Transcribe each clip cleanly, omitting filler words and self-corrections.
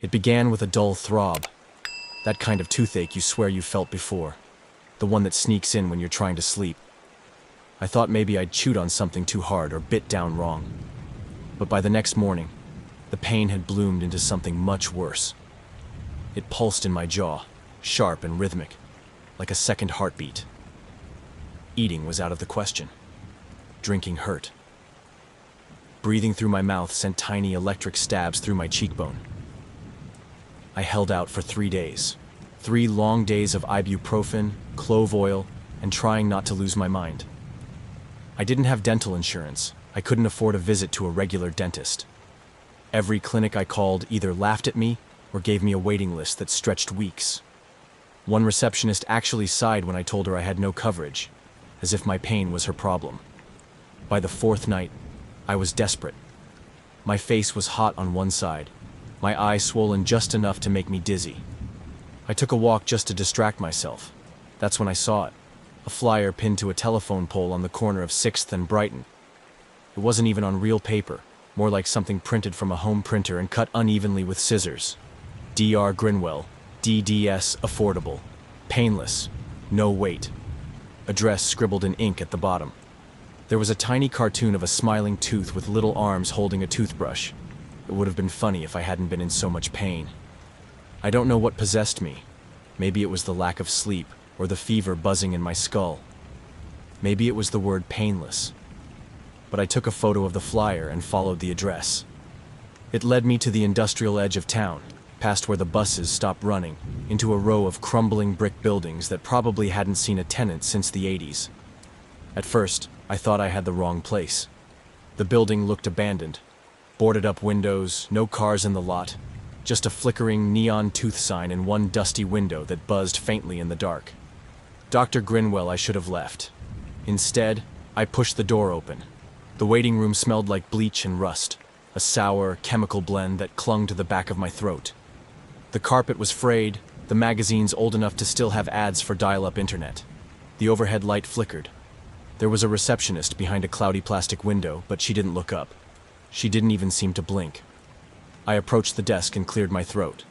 It began with a dull throb, that kind of toothache you swear you felt before, the one that sneaks in when you're trying to sleep. I thought maybe I'd chewed on something too hard or bit down wrong. But by the next morning, the pain had bloomed into something much worse. It pulsed in my jaw, sharp and rhythmic, like a second heartbeat. Eating was out of the question. Drinking hurt. Breathing through my mouth sent tiny electric stabs through my cheekbone. I held out for 3 days. 3 long days of ibuprofen, clove oil, and trying not to lose my mind. I didn't have dental insurance. I couldn't afford a visit to a regular dentist. Every clinic I called either laughed at me or gave me a waiting list that stretched weeks. One receptionist actually sighed when I told her I had no coverage, as if my pain was her problem. By the 4th night, I was desperate. My face was hot on one side, my eye swollen just enough to make me dizzy. I took a walk just to distract myself. That's when I saw it, a flyer pinned to a telephone pole on the corner of 6th and Brighton. It wasn't even on real paper, more like something printed from a home printer and cut unevenly with scissors. Dr. Grinwell, DDS affordable, painless, no wait. Address scribbled in ink at the bottom. There was a tiny cartoon of a smiling tooth with little arms holding a toothbrush. It would have been funny if I hadn't been in so much pain. I don't know what possessed me. Maybe it was the lack of sleep, or the fever buzzing in my skull. Maybe it was the word painless. But I took a photo of the flyer and followed the address. It led me to the industrial edge of town, past where the buses stopped running, into a row of crumbling brick buildings that probably hadn't seen a tenant since the 80s. At first, I thought I had the wrong place. The building looked abandoned. Boarded up windows, no cars in the lot, just a flickering neon tooth sign and one dusty window that buzzed faintly in the dark. Dr. Grinwell I should have left. Instead, I pushed the door open. The waiting room smelled like bleach and rust, a sour, chemical blend that clung to the back of my throat. The carpet was frayed, the magazines old enough to still have ads for dial-up internet. The overhead light flickered. There was a receptionist behind a cloudy plastic window, but she didn't look up. She didn't even seem to blink. I approached the desk and cleared my throat.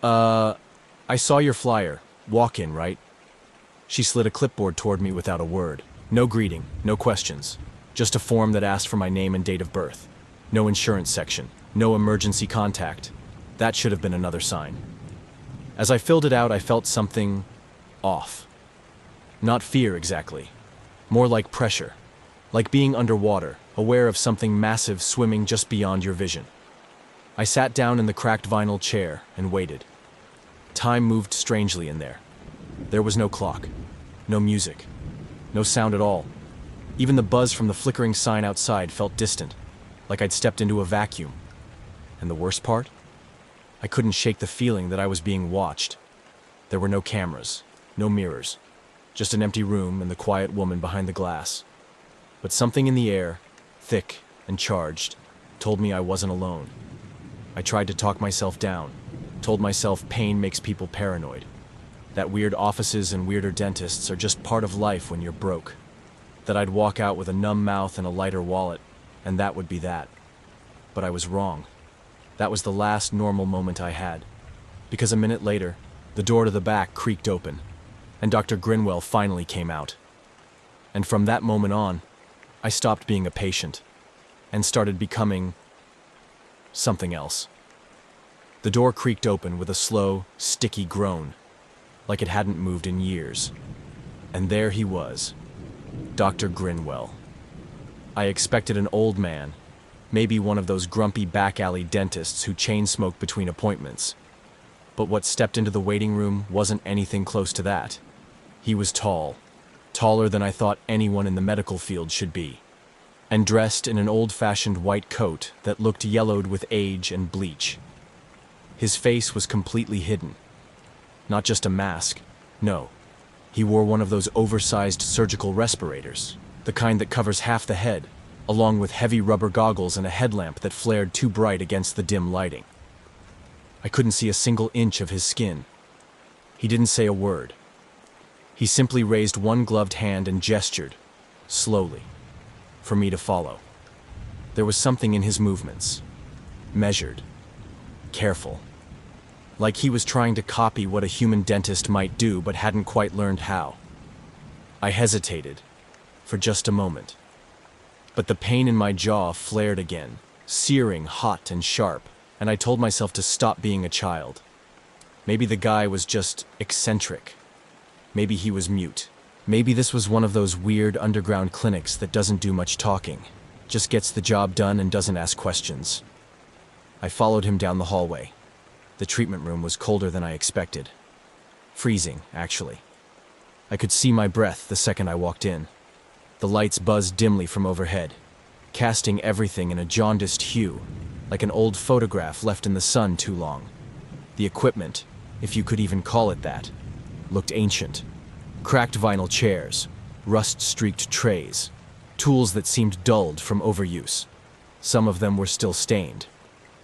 I saw your flyer. Walk-in, right? She slid a clipboard toward me without a word. No greeting, no questions. Just a form that asked for my name and date of birth. No insurance section, no emergency contact. That should have been another sign. As I filled it out, I felt something off. Not fear exactly. More like pressure. Like being underwater, aware of something massive swimming just beyond your vision. I sat down in the cracked vinyl chair and waited. Time moved strangely in there. There was no clock, no music, no sound at all. Even the buzz from the flickering sign outside felt distant, like I'd stepped into a vacuum. And the worst part? I couldn't shake the feeling that I was being watched. There were no cameras, no mirrors, just an empty room and the quiet woman behind the glass. But something in the air, thick and charged, told me I wasn't alone. I tried to talk myself down, told myself pain makes people paranoid, that weird offices and weirder dentists are just part of life when you're broke, that I'd walk out with a numb mouth and a lighter wallet, and that would be that. But I was wrong. That was the last normal moment I had, because a minute later, the door to the back creaked open, and Dr. Grinwell finally came out. And from that moment on, I stopped being a patient, and started becoming something else. The door creaked open with a slow, sticky groan, like it hadn't moved in years. And there he was, Dr. Grinwell. I expected an old man, maybe one of those grumpy back-alley dentists who chain-smoke between appointments. But what stepped into the waiting room wasn't anything close to that. He was tall, taller than I thought anyone in the medical field should be, and dressed in an old-fashioned white coat that looked yellowed with age and bleach. His face was completely hidden. Not just a mask, no. He wore one of those oversized surgical respirators, the kind that covers half the head, along with heavy rubber goggles and a headlamp that flared too bright against the dim lighting. I couldn't see a single inch of his skin. He didn't say a word. He simply raised one gloved hand and gestured, slowly, for me to follow. There was something in his movements, measured, careful. Like he was trying to copy what a human dentist might do but hadn't quite learned how. I hesitated, for just a moment. But the pain in my jaw flared again, searing, hot, and sharp, and I told myself to stop being a child. Maybe the guy was just eccentric. Maybe he was mute. Maybe this was one of those weird underground clinics that doesn't do much talking, just gets the job done and doesn't ask questions. I followed him down the hallway. The treatment room was colder than I expected. Freezing, actually. I could see my breath the second I walked in. The lights buzzed dimly from overhead, casting everything in a jaundiced hue, like an old photograph left in the sun too long. The equipment, if you could even call it that, looked ancient. Cracked vinyl chairs, rust-streaked trays, tools that seemed dulled from overuse. Some of them were still stained.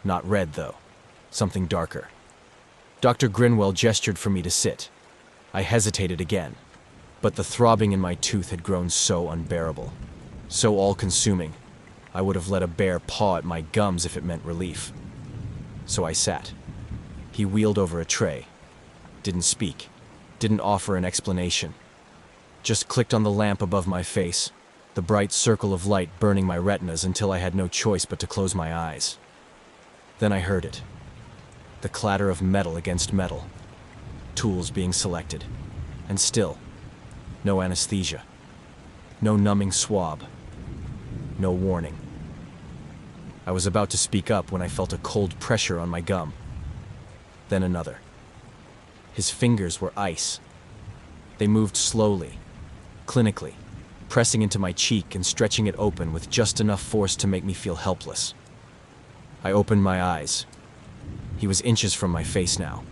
Not red, though. Something darker. Dr. Grinwell gestured for me to sit. I hesitated again, but the throbbing in my tooth had grown so unbearable, so all-consuming, I would have let a bear paw at my gums if it meant relief. So I sat. He wheeled over a tray. Didn't speak. Didn't offer an explanation. Just clicked on the lamp above my face, the bright circle of light burning my retinas until I had no choice but to close my eyes. Then I heard it. The clatter of metal against metal. Tools being selected. And still, no anesthesia. No numbing swab. No warning. I was about to speak up when I felt a cold pressure on my gum. Then another. His fingers were ice. They moved slowly, clinically, pressing into my cheek and stretching it open with just enough force to make me feel helpless. I opened my eyes. He was inches from my face now.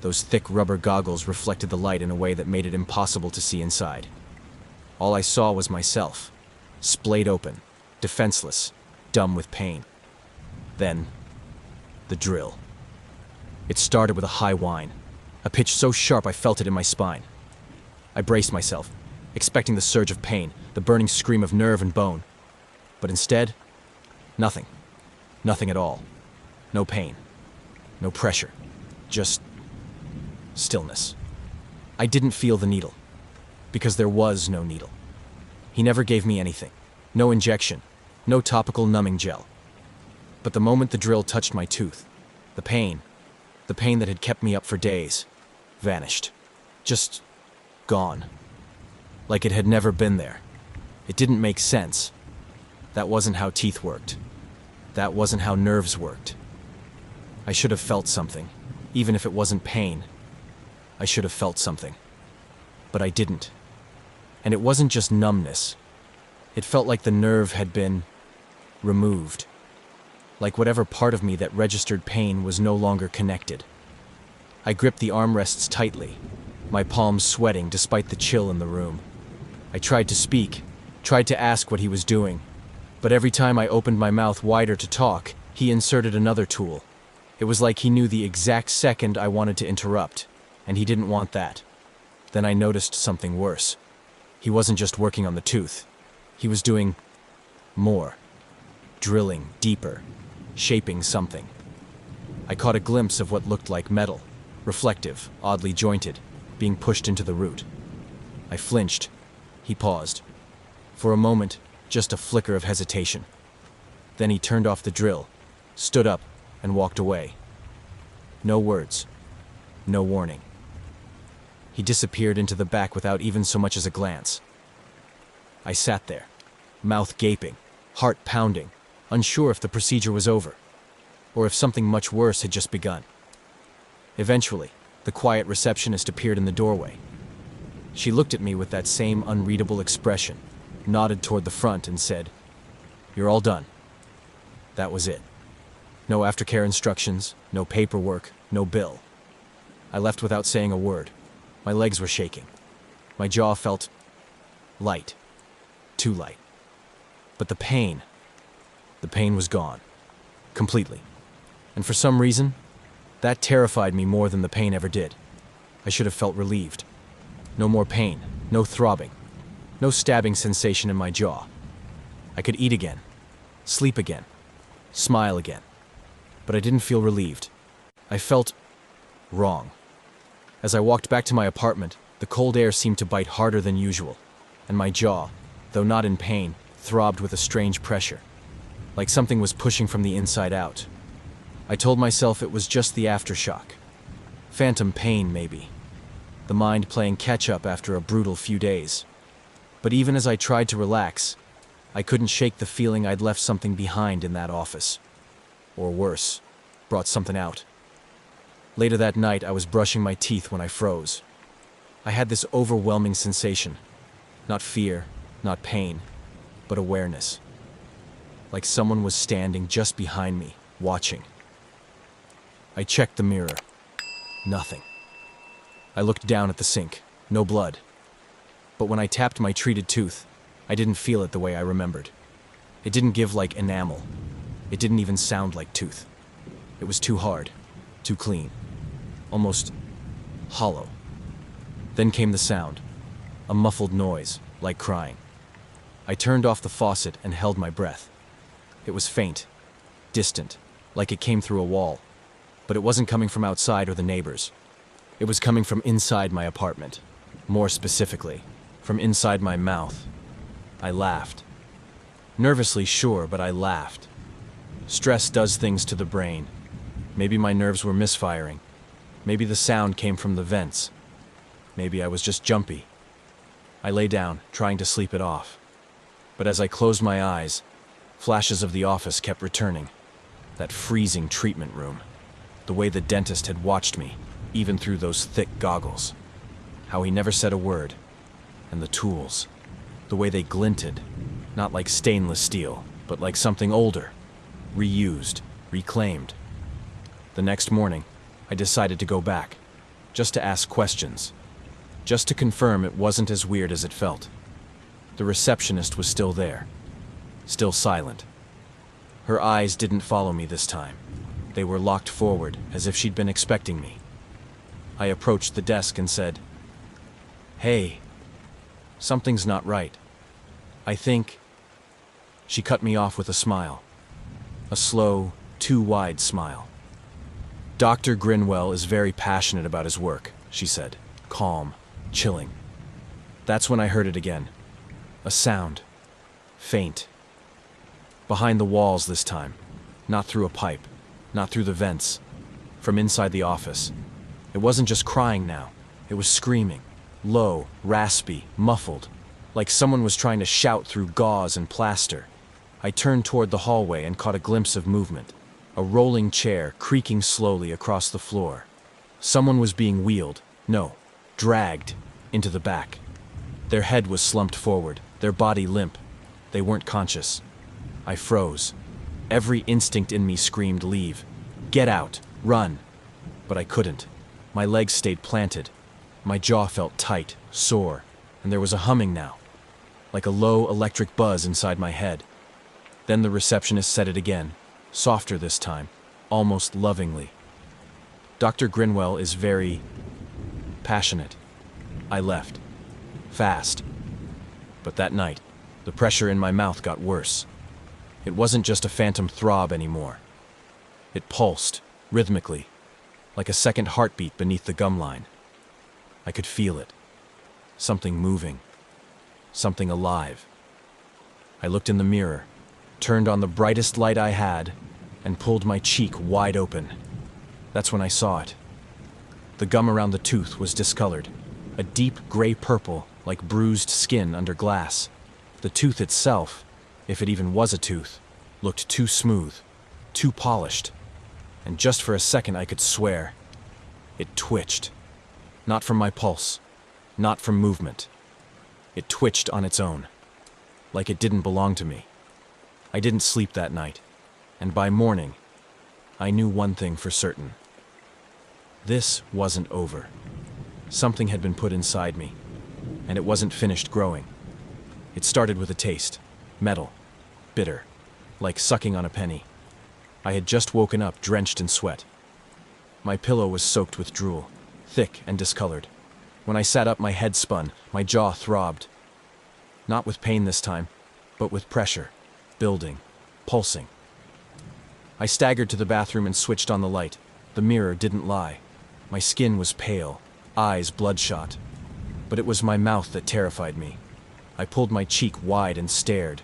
Those thick rubber goggles reflected the light in a way that made it impossible to see inside. All I saw was myself, splayed open, defenseless, dumb with pain. Then, the drill. It started with a high whine, a pitch so sharp I felt it in my spine. I braced myself, expecting the surge of pain, the burning scream of nerve and bone. But instead, nothing. Nothing at all. No pain. No pressure. Just stillness. I didn't feel the needle, because there was no needle. He never gave me anything. No injection. No topical numbing gel. But the moment the drill touched my tooth, the pain that had kept me up for days, vanished. Just gone. Like it had never been there. It didn't make sense. That wasn't how teeth worked. That wasn't how nerves worked. I should have felt something, even if it wasn't pain. I should have felt something. But I didn't. And it wasn't just numbness. It felt like the nerve had been removed. Like whatever part of me that registered pain was no longer connected. I gripped the armrests tightly, my palms sweating despite the chill in the room. I tried to speak, tried to ask what he was doing, but every time I opened my mouth wider to talk, he inserted another tool. It was like he knew the exact second I wanted to interrupt, and he didn't want that. Then I noticed something worse. He wasn't just working on the tooth. He was doing more. Drilling deeper, shaping something. I caught a glimpse of what looked like metal, reflective, oddly jointed, being pushed into the root. I flinched. He paused. For a moment, just a flicker of hesitation. Then he turned off the drill, stood up, and walked away. No words. No warning. He disappeared into the back without even so much as a glance. I sat there, mouth gaping, heart pounding, unsure if the procedure was over, or if something much worse had just begun. Eventually, the quiet receptionist appeared in the doorway. She looked at me with that same unreadable expression, nodded toward the front and said, "You're all done." That was it. No aftercare instructions, no paperwork, no bill. I left without saying a word. My legs were shaking. My jaw felt light. Too light. But the pain was gone. Completely. And for some reason, that terrified me more than the pain ever did. I should have felt relieved. No more pain, no throbbing, no stabbing sensation in my jaw. I could eat again, sleep again, smile again. But I didn't feel relieved. I felt wrong. As I walked back to my apartment, the cold air seemed to bite harder than usual, and my jaw, though not in pain, throbbed with a strange pressure, like something was pushing from the inside out. I told myself it was just the aftershock. Phantom pain, maybe. The mind playing catch-up after a brutal few days. But even as I tried to relax, I couldn't shake the feeling I'd left something behind in that office. Or worse, brought something out. Later that night, I was brushing my teeth when I froze. I had this overwhelming sensation. Not fear, not pain, but awareness. Like someone was standing just behind me, watching. I checked the mirror. Nothing. I looked down at the sink. No blood. But when I tapped my treated tooth, I didn't feel it the way I remembered. It didn't give like enamel. It didn't even sound like tooth. It was too hard, too clean, almost hollow. Then came the sound, a muffled noise, like crying. I turned off the faucet and held my breath. It was faint, distant, like it came through a wall. But it wasn't coming from outside or the neighbors. It was coming from inside my apartment. More specifically, from inside my mouth. I laughed. Nervously, sure, but I laughed. Stress does things to the brain. Maybe my nerves were misfiring. Maybe the sound came from the vents. Maybe I was just jumpy. I lay down, trying to sleep it off. But as I closed my eyes, flashes of the office kept returning. That freezing treatment room. The way the dentist had watched me, even through those thick goggles. How he never said a word. And the tools. The way they glinted. Not like stainless steel, but like something older. Reused, reclaimed. The next morning, I decided to go back. Just to ask questions. Just to confirm it wasn't as weird as it felt. The receptionist was still there. Still silent. Her eyes didn't follow me this time. They were locked forward, as if she'd been expecting me. I approached the desk and said, "Hey, something's not right. I think..." She cut me off with a smile. A slow, too wide smile. "Dr. Grinwell is very passionate about his work," she said, calm, chilling. That's when I heard it again. A sound. Faint. Behind the walls this time. Not through a pipe. Not through the vents. From inside the office. It wasn't just crying now. It was screaming. Low, raspy, muffled. Like someone was trying to shout through gauze and plaster. I turned toward the hallway and caught a glimpse of movement. A rolling chair creaking slowly across the floor. Someone was being wheeled. No, dragged. Into the back. Their head was slumped forward. Their body limp. They weren't conscious. I froze. Every instinct in me screamed, "Leave. Get out. Run." But I couldn't. My legs stayed planted. My jaw felt tight, sore, and there was a humming now. Like a low electric buzz inside my head. Then the receptionist said it again, softer this time, almost lovingly. "Dr. Grinwell is very passionate." I left. Fast. But that night, the pressure in my mouth got worse. It wasn't just a phantom throb anymore. It pulsed, rhythmically, like a second heartbeat beneath the gum line. I could feel it. Something moving. Something alive. I looked in the mirror, turned on the brightest light I had, and pulled my cheek wide open. That's when I saw it. The gum around the tooth was discolored, a deep gray purple like bruised skin under glass. The tooth itself, if it even was a tooth, looked too smooth, too polished. And just for a second I could swear. It twitched. Not from my pulse, not from movement. It twitched on its own, like it didn't belong to me. I didn't sleep that night, and by morning, I knew one thing for certain. This wasn't over. Something had been put inside me, and it wasn't finished growing. It started with a taste, metal, bitter, like sucking on a penny. I had just woken up drenched in sweat. My pillow was soaked with drool, thick and discolored. When I sat up, my head spun, my jaw throbbed. Not with pain this time, but with pressure, building, pulsing. I staggered to the bathroom and switched on the light. The mirror didn't lie. My skin was pale, eyes bloodshot. But it was my mouth that terrified me. I pulled my cheek wide and stared.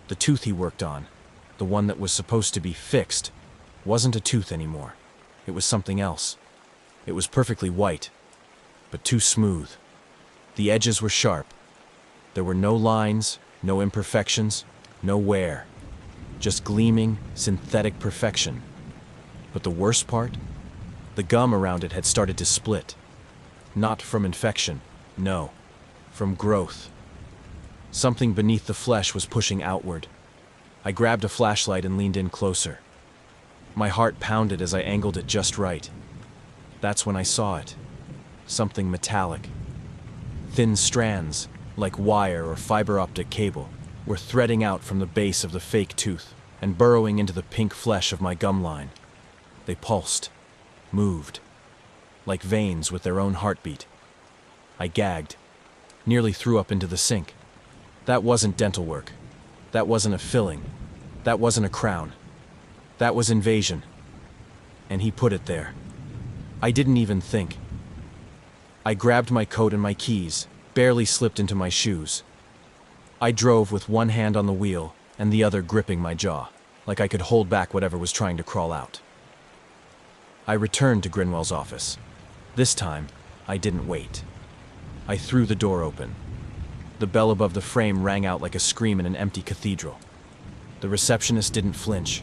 The tooth he worked on, the one that was supposed to be fixed, wasn't a tooth anymore. It was something else. It was perfectly white, but too smooth. The edges were sharp. There were no lines, no imperfections, no wear. Just gleaming, synthetic perfection. But the worst part? The gum around it had started to split. Not from infection, no, from growth. Something beneath the flesh was pushing outward. I grabbed a flashlight and leaned in closer. My heart pounded as I angled it just right. That's when I saw it. Something metallic. Thin strands, like wire or fiber optic cable, were threading out from the base of the fake tooth and burrowing into the pink flesh of my gum line. They pulsed, moved, like veins with their own heartbeat. I gagged, nearly threw up into the sink. That wasn't dental work. That wasn't a filling. That wasn't a crown. That was invasion. And he put it there. I didn't even think. I grabbed my coat and my keys, barely slipped into my shoes. I drove with one hand on the wheel and the other gripping my jaw, like I could hold back whatever was trying to crawl out. I returned to Grinwell's office. This time, I didn't wait. I threw the door open. The bell above the frame rang out like a scream in an empty cathedral. The receptionist didn't flinch.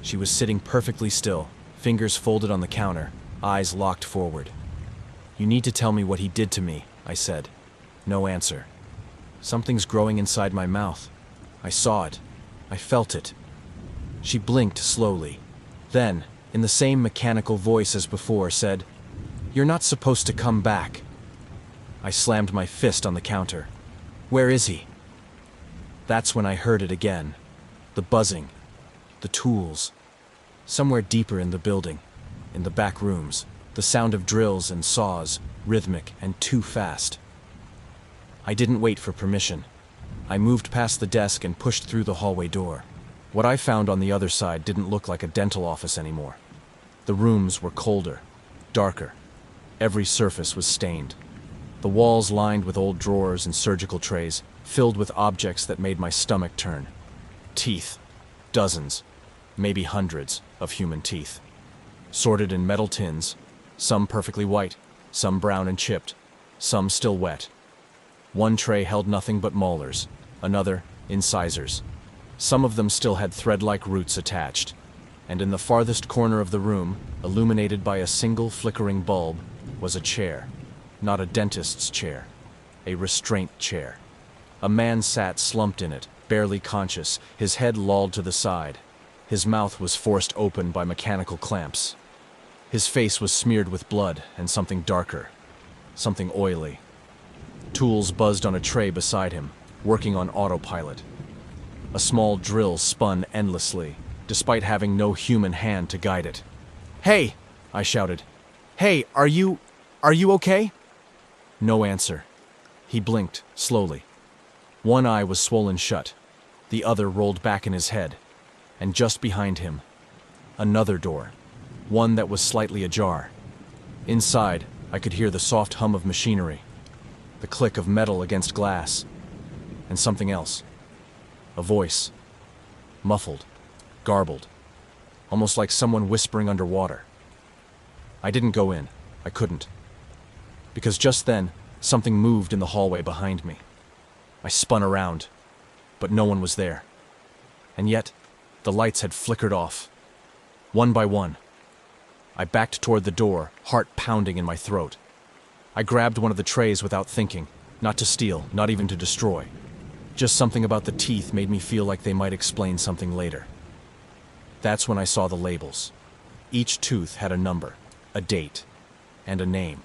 She was sitting perfectly still, fingers folded on the counter, eyes locked forward. "You need to tell me what he did to me," I said. No answer. Something's growing inside my mouth. I saw it. I felt it. She blinked slowly. Then, in the same mechanical voice as before, said, "You're not supposed to come back." I slammed my fist on the counter. "Where is he?" That's when I heard it again. The buzzing. The tools. Somewhere deeper in the building. In the back rooms. The sound of drills and saws, rhythmic and too fast. I didn't wait for permission. I moved past the desk and pushed through the hallway door. What I found on the other side didn't look like a dental office anymore. The rooms were colder, darker. Every surface was stained. The walls lined with old drawers and surgical trays, filled with objects that made my stomach turn. Teeth. Dozens, maybe hundreds, of human teeth. Sorted in metal tins, some perfectly white, some brown and chipped, some still wet. One tray held nothing but molars, another, incisors. Some of them still had thread-like roots attached. And in the farthest corner of the room, illuminated by a single flickering bulb, was a chair. Not a dentist's chair. A restraint chair. A man sat slumped in it, barely conscious, his head lolled to the side. His mouth was forced open by mechanical clamps. His face was smeared with blood and something darker. Something oily. Tools buzzed on a tray beside him, working on autopilot. A small drill spun endlessly, despite having no human hand to guide it. "Hey!" I shouted. "Hey, are you okay?" No answer. He blinked, slowly. One eye was swollen shut. The other rolled back in his head. And just behind him, another door. One that was slightly ajar. Inside, I could hear the soft hum of machinery. The click of metal against glass. And something else. A voice. Muffled. Garbled. Almost like someone whispering underwater. I didn't go in. I couldn't. Because just then, something moved in the hallway behind me. I spun around, but no one was there. And yet, the lights had flickered off. One by one. I backed toward the door, heart pounding in my throat. I grabbed one of the trays without thinking, not to steal, not even to destroy. Just something about the teeth made me feel like they might explain something later. That's when I saw the labels. Each tooth had a number, a date, and a name.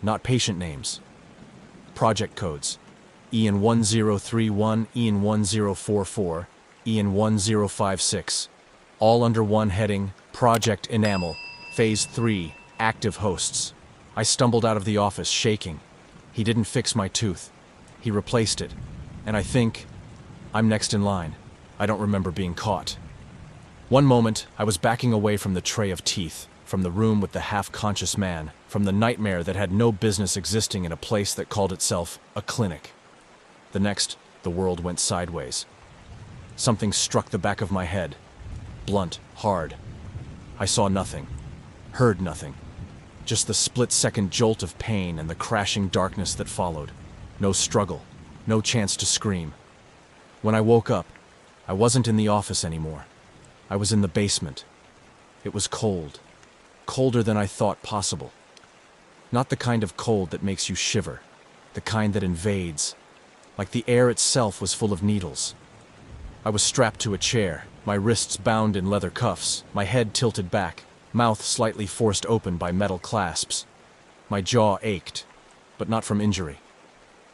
Not patient names. Project codes. Ian 1031, Ian 1044, Ian 1056. All under one heading, Project Enamel, Phase 3, Active Hosts. I stumbled out of the office, shaking. He didn't fix my tooth. He replaced it. And I think I'm next in line. I don't remember being caught. One moment, I was backing away from the tray of teeth. from the room with the half-conscious man, from the nightmare that had no business existing in a place that called itself a clinic. The next, the world went sideways. Something struck the back of my head, blunt, hard. I saw nothing, heard nothing, just the split-second jolt of pain and the crashing darkness that followed. No struggle, no chance to scream. When I woke up, I wasn't in the office anymore. I was in the basement. It was cold, colder than I thought possible. Not the kind of cold that makes you shiver, the kind that invades, like the air itself was full of needles. I was strapped to a chair, my wrists bound in leather cuffs, my head tilted back, mouth slightly forced open by metal clasps. My jaw ached, but not from injury,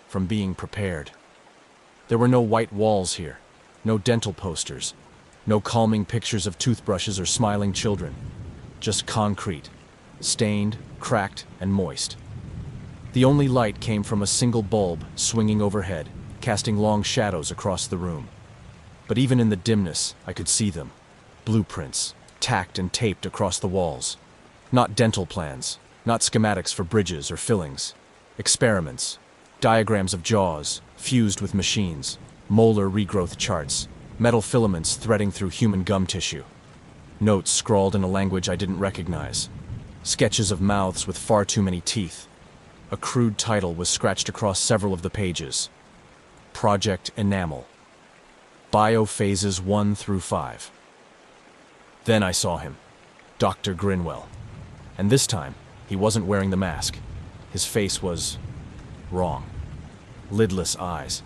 from being prepared. There were no white walls here, no dental posters, no calming pictures of toothbrushes or smiling children, just concrete, stained, cracked, and moist. The only light came from a single bulb swinging overhead, casting long shadows across the room. But even in the dimness, I could see them. Blueprints, tacked and taped across the walls. Not dental plans, not schematics for bridges or fillings. Experiments, diagrams of jaws, fused with machines, molar regrowth charts, metal filaments threading through human gum tissue. Notes scrawled in a language I didn't recognize. Sketches of mouths with far too many teeth. A crude title was scratched across several of the pages. Project Enamel. Biophases 1 through 5. Then I saw him, Dr. Grinwell. And this time, he wasn't wearing the mask. His face was wrong. Lidless eyes.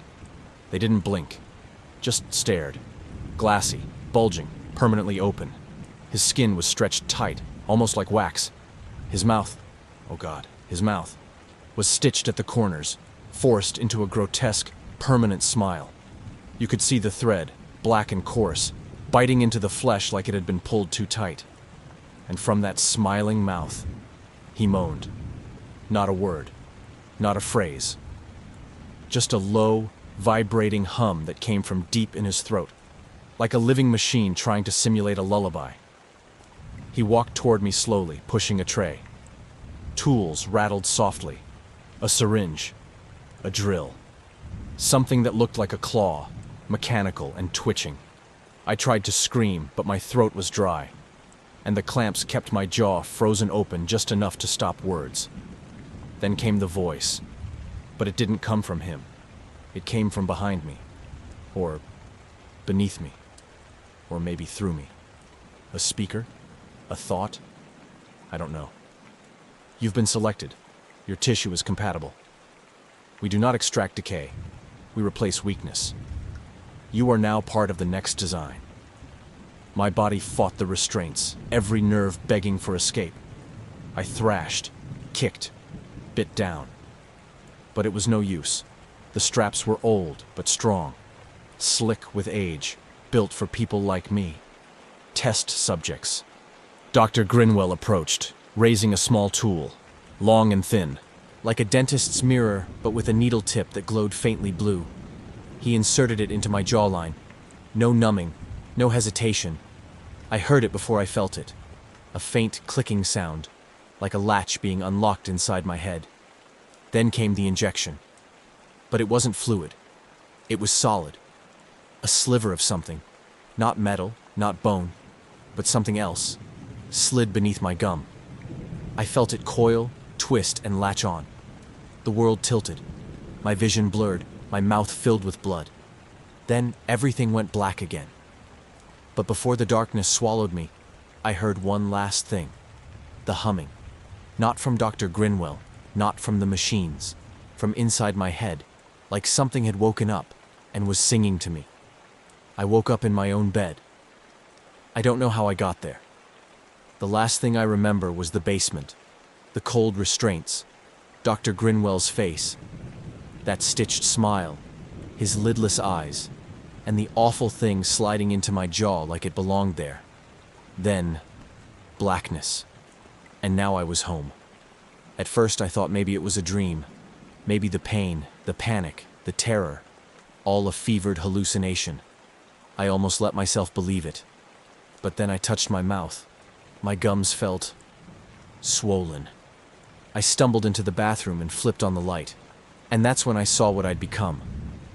They didn't blink, just stared. Glassy, bulging, permanently open. His skin was stretched tight, almost like wax. His mouth, oh God, his mouth, was stitched at the corners, forced into a grotesque, permanent smile. You could see the thread, black and coarse, biting into the flesh like it had been pulled too tight. And from that smiling mouth, he moaned. Not a word, not a phrase. Just a low, vibrating hum that came from deep in his throat, like a living machine trying to simulate a lullaby. He walked toward me slowly, pushing a tray. Tools rattled softly. A syringe, a drill. Something that looked like a claw, mechanical and twitching. I tried to scream, but my throat was dry, and the clamps kept my jaw frozen open just enough to stop words. Then came the voice, but it didn't come from him. It came from behind me, or beneath me, or maybe through me. A speaker? A thought? I don't know. You've been selected. Your tissue is compatible. We do not extract decay. We replace weakness. You are now part of the next design. My body fought the restraints, every nerve begging for escape. I thrashed, kicked, bit down. But it was no use. The straps were old but strong, slick with age, built for people like me. Test subjects. Dr. Grinwell approached, raising a small tool, long and thin, like a dentist's mirror but with a needle tip that glowed faintly blue. He inserted it into my jawline. No numbing, no hesitation. I heard it before I felt it. A faint clicking sound, like a latch being unlocked inside my head. Then came the injection. But it wasn't fluid. It was solid. A sliver of something. Not metal, not bone, but something else. Slid beneath my gum. I felt it coil, twist, and latch on. The world tilted. My vision blurred, my mouth filled with blood. Then everything went black again. But before the darkness swallowed me, I heard one last thing. The humming. Not from Dr. Grinwell, not from the machines. From inside my head, like something had woken up and was singing to me. I woke up in my own bed. I don't know how I got there. The last thing I remember was the basement, the cold restraints, Dr. Grinwell's face, that stitched smile, his lidless eyes, and the awful thing sliding into my jaw like it belonged there. Then, blackness. And now I was home. At first I thought maybe it was a dream, maybe the pain, the panic, the terror, all a fevered hallucination. I almost let myself believe it. But then I touched my mouth. My gums felt swollen. I stumbled into the bathroom and flipped on the light. And that's when I saw what I'd become.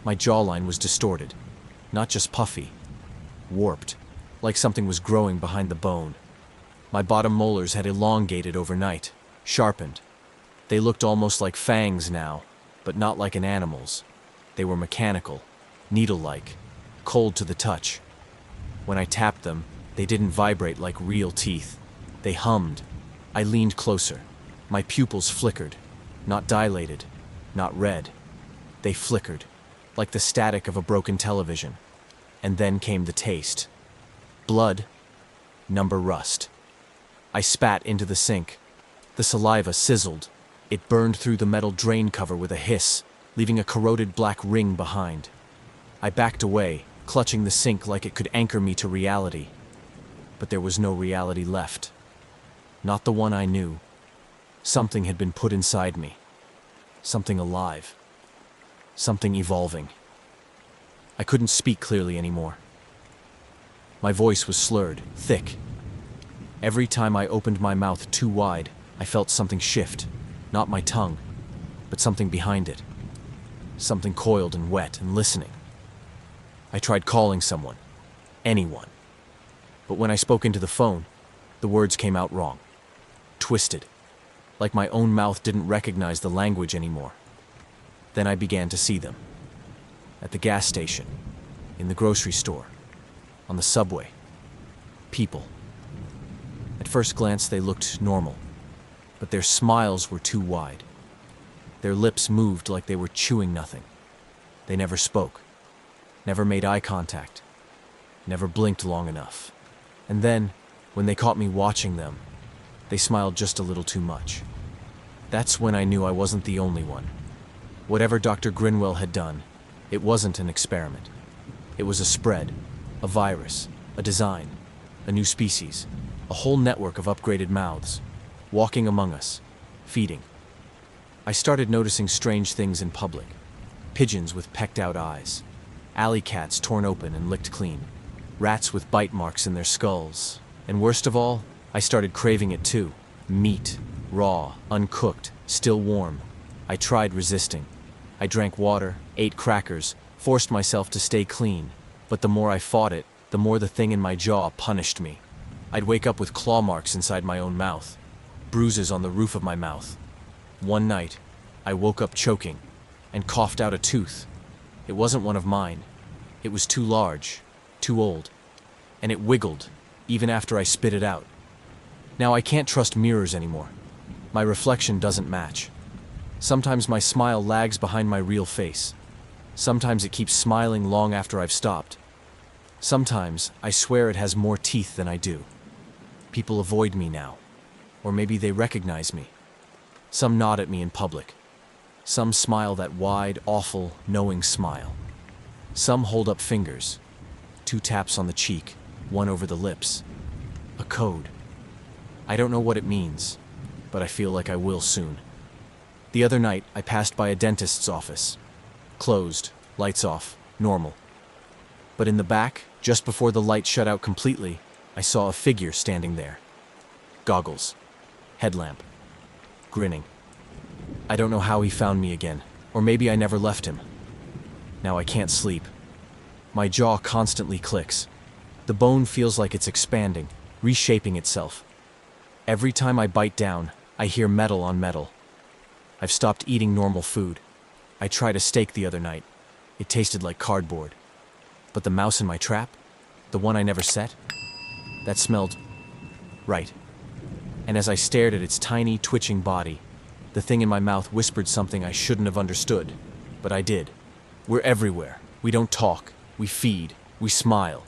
My jawline was distorted. Not just puffy. Warped. Like something was growing behind the bone. My bottom molars had elongated overnight. Sharpened. They looked almost like fangs now, but not like an animal's. They were mechanical. Needle-like. Cold to the touch. When I tapped them, they didn't vibrate like real teeth. They hummed. I leaned closer. My pupils flickered. Not dilated. Not red. They flickered, like the static of a broken television. And then came the taste. Blood. Number rust. I spat into the sink. The saliva sizzled. It burned through the metal drain cover with a hiss, leaving a corroded black ring behind. I backed away, clutching the sink like it could anchor me to reality. But there was no reality left. Not the one I knew. Something had been put inside me. Something alive. Something evolving. I couldn't speak clearly anymore. My voice was slurred, thick. Every time I opened my mouth too wide, I felt something shift. Not my tongue, but something behind it. Something coiled and wet and listening. I tried calling someone. Anyone. But when I spoke into the phone, the words came out wrong. Twisted. Like my own mouth didn't recognize the language anymore. Then I began to see them. At the gas station, in the grocery store, on the subway. People. At first glance they looked normal, but their smiles were too wide. Their lips moved like they were chewing nothing. They never spoke, never made eye contact, never blinked long enough. And then, when they caught me watching them, they smiled just a little too much. That's when I knew I wasn't the only one. Whatever Dr. Grinwell had done, it wasn't an experiment. It was a spread, a virus, a design, a new species, a whole network of upgraded mouths, walking among us, feeding. I started noticing strange things in public. Pigeons with pecked-out eyes, alley cats torn open and licked clean, rats with bite marks in their skulls, and worst of all, I started craving it too. Meat, raw, uncooked, still warm. I tried resisting. I drank water, ate crackers, forced myself to stay clean, but the more I fought it, the more the thing in my jaw punished me. I'd wake up with claw marks inside my own mouth, bruises on the roof of my mouth. One night, I woke up choking and coughed out a tooth. It wasn't one of mine. It was too large, too old, and it wiggled even after I spit it out. Now I can't trust mirrors anymore. My reflection doesn't match. Sometimes my smile lags behind my real face. Sometimes it keeps smiling long after I've stopped. Sometimes I swear it has more teeth than I do. People avoid me now. Or maybe they recognize me. Some nod at me in public. Some smile that wide, awful, knowing smile. Some hold up fingers. 2 taps on the cheek, 1 over the lips. A code. I don't know what it means, but I feel like I will soon. The other night, I passed by a dentist's office. Closed, lights off, normal. But in the back, just before the light shut out completely, I saw a figure standing there. Goggles. Headlamp. Grinning. I don't know how he found me again, or maybe I never left him. Now I can't sleep. My jaw constantly clicks. The bone feels like it's expanding, reshaping itself. Every time I bite down, I hear metal on metal. I've stopped eating normal food. I tried a steak the other night. It tasted like cardboard. But the mouse in my trap, the one I never set, that smelled right. And as I stared at its tiny, twitching body, the thing in my mouth whispered something I shouldn't have understood, but I did. We're everywhere. We don't talk. We feed. We smile.